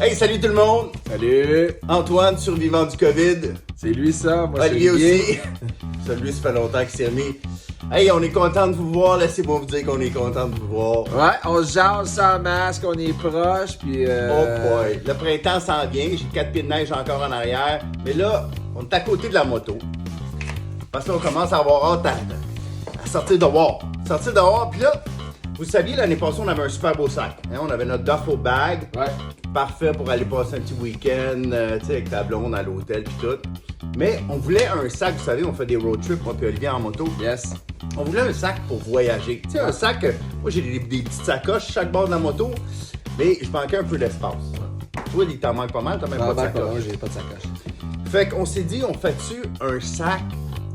Hey, salut tout le monde! Salut! Antoine, survivant du COVID. C'est lui ça, moi Olivier c'est Olivier. aussi. Celui, ça fait longtemps qu'il s'est remis. Hey, on est content de vous voir. Laissez-moi vous dire qu'on est content de vous voir. Ouais, on se jase sans masque, on est proche, puis Oh boy, le printemps s'en vient. J'ai 4 pieds de neige encore en arrière. Mais là, on est à côté de la moto. Parce qu'on commence à avoir hâte à sortir dehors. Sortir dehors, puis là, vous saviez, l'année passée, on avait un super beau sac. Hein, on avait notre duffel bag. Ouais. Parfait pour aller passer un petit week-end, tu sais, avec ta blonde à l'hôtel puis tout. Mais on voulait un sac, vous savez, on fait des road trips, moi puis Olivier en moto. Yes. On voulait un sac pour voyager. Tu sais, un sac, moi j'ai des petites sacoches chaque bord de la moto, mais je manquais un peu d'espace. Toi, il t'en manque pas mal, t'as même pas de sacoche. Moi, j'ai pas de sacoche. Fait qu'on s'est dit, on fait-tu un sac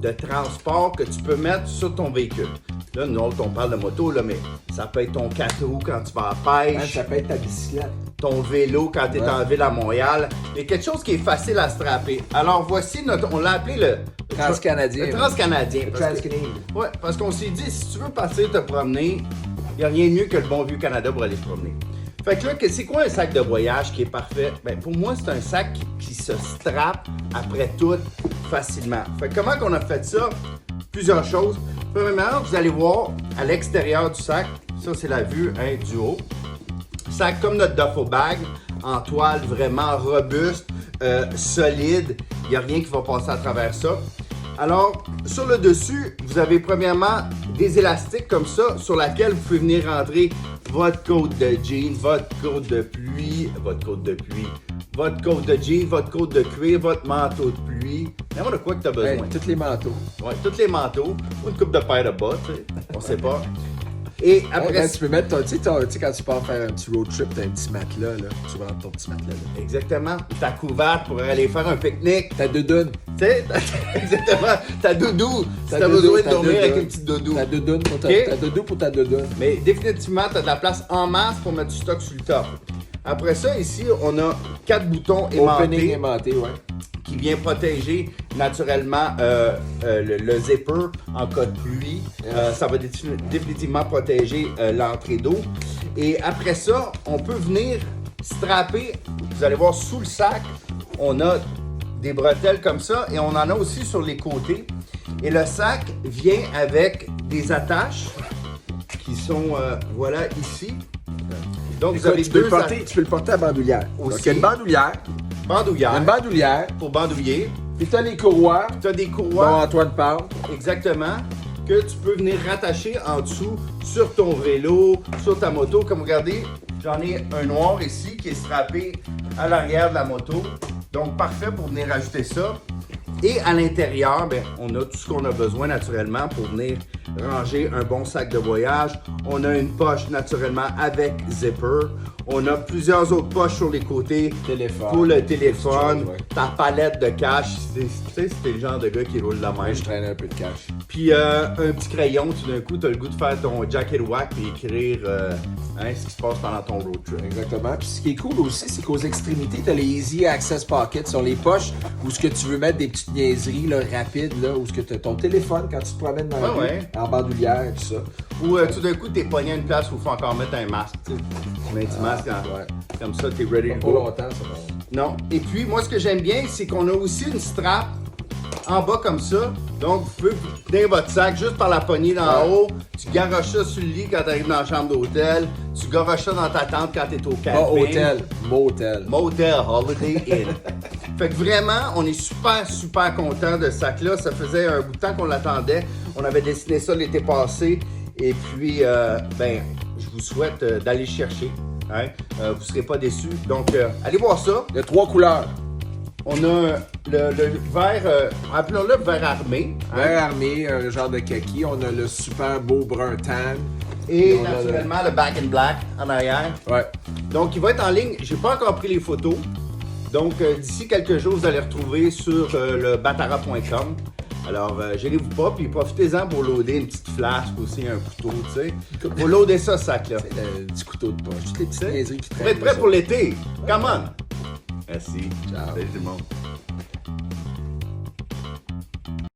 de transport que tu peux mettre sur ton véhicule? Là, nous autres, on parle de moto, là, mais ça peut être ton 4 roues quand tu vas à la pêche. Ça peut être ta bicyclette. Ton vélo quand tu es en ville à Montréal. Il y a quelque chose qui est facile à strapper. Alors voici notre, on l'a appelé le Transcanadien. Le Transcanadien. Le Parce que, Transcanadian. ouais, parce qu'on s'est dit, si tu veux partir te promener, il n'y a rien de mieux que le bon vieux Canada pour aller se promener. Fait que là, c'est quoi un sac de voyage qui est parfait? Ben, pour moi, c'est un sac qui se strappe après tout facilement. Fait que comment qu'on a fait ça? Plusieurs choses. Premièrement, vous allez voir à l'extérieur du sac, ça c'est la vue du haut. Sac comme notre duffel bag, en toile vraiment robuste, solide. Il n'y a rien qui va passer à travers ça. Alors, sur le dessus, vous avez premièrement des élastiques comme ça, sur laquelle vous pouvez venir rentrer votre côte de jean, votre côte de pluie, votre côte de jean, votre côte de cuir, votre manteau de pluie. N'importe quoi que tu as besoin. Ouais, tous les manteaux. Ouais, tous les manteaux, ou une coupe de paire de bas, tu sais, on sait pas. Et après, Ouais, tu peux mettre ton, tu sais, quand tu pars faire un petit road trip, t'as un petit matelas, là. Tu rentres ton petit matelas, là. exactement, ta couverte pour aller faire un pique-nique. Ta doudoune. Tu sais, exactement, ta doudou, si Ta t'as doudou, besoin de ta dormir doudou. avec une petite doudou. Ta doudoune pour ta, Ok. ta doudou pour ta doudoune. Mais définitivement, t'as de la place en masse pour mettre du stock sur le top. Après ça, ici, on a 4 boutons Opening aimantés aimanté, ouais. qui vient protéger naturellement le zipper en cas de pluie. Ça va définitivement protéger l'entrée d'eau. Et après ça, on peut venir strapper, vous allez voir sous le sac, on a des bretelles comme ça et on en a aussi sur les côtés. Et le sac vient avec des attaches qui sont, voilà, ici. Donc vous avez tu peux deux tu peux le porter à bandoulière. Aussi. Donc, il y a une bandoulière. bandoulières Une bandoulière. pour bandoulier. Puis t'as les courroies. Tu as des Dont courroies, Antoine parle. exactement, que tu peux venir rattacher en dessous sur ton vélo, sur ta moto. Comme vous regardez, j'en ai un noir ici qui est strappé à l'arrière de la moto. Donc parfait pour venir ajouter ça. Et à l'intérieur, ben, on a tout ce qu'on a besoin naturellement pour venir ranger un bon sac de voyage. On a une poche naturellement avec zipper. On a plusieurs autres poches sur les côtés Téléphone. pour le téléphone, Petite chose, ouais. ta palette de cash. Tu sais, c'était le genre de gars qui roule la main. Je traîne un peu de cash. Puis un petit crayon, tout d'un coup, tu as le goût de faire ton jacket whack et écrire ce qui se passe pendant ton road trip. Exactement. Puis ce qui est cool aussi, c'est qu'aux extrémités, tu as les Easy Access Pockets sur les poches où ce que tu veux mettre des petites niaiseries là, rapides, là, où ce que tu as ton téléphone quand tu te promènes dans la rue, Ouais. en bandoulière, tout ça. Ou tout d'un coup, t'es pogné à une place où il faut encore mettre un masque. Tu sais. Tu mets un petit masque, ouais. comme ça, t'es ready to Pas go. longtemps, ça va. Non. Et puis, moi, ce que j'aime bien, c'est qu'on a aussi une strap en bas comme ça. Donc, vous pouvez tenir votre sac juste par la poignée d'en Ouais. haut. Tu garoches ça sur le lit quand tu arrives dans la chambre d'hôtel. Tu garoches ça dans ta tente quand tu es au camping. Pas hôtel, motel. Motel, Holiday Inn. Fait que vraiment, on est super content de ce sac-là. Ça faisait un bout de temps qu'on l'attendait. On avait dessiné ça l'été passé. Et puis, je vous souhaite d'aller chercher. Hein? Vous ne serez pas déçus. Donc, allez voir ça. Il y a 3 couleurs. On a le vert, appelons-le vert armé. Hein? Vert armé, un genre de kaki. On a le super beau brun tan. Et on a naturellement, le back in black en arrière. Ouais. Donc, il va être en ligne. J'ai pas encore pris les photos. Donc, d'ici quelques jours, vous allez retrouver sur le batara.com. Alors, gênez-vous pas, puis profitez-en pour loader une petite flasque aussi, un couteau, tu sais. Pour loader ça, ce sac-là. C'est le petit couteau de poche. Toutes les petites Tu sais, niaiseries qui pour traînent. être prêt pour l'été. Come on! Merci. Ciao. Salut tout le monde.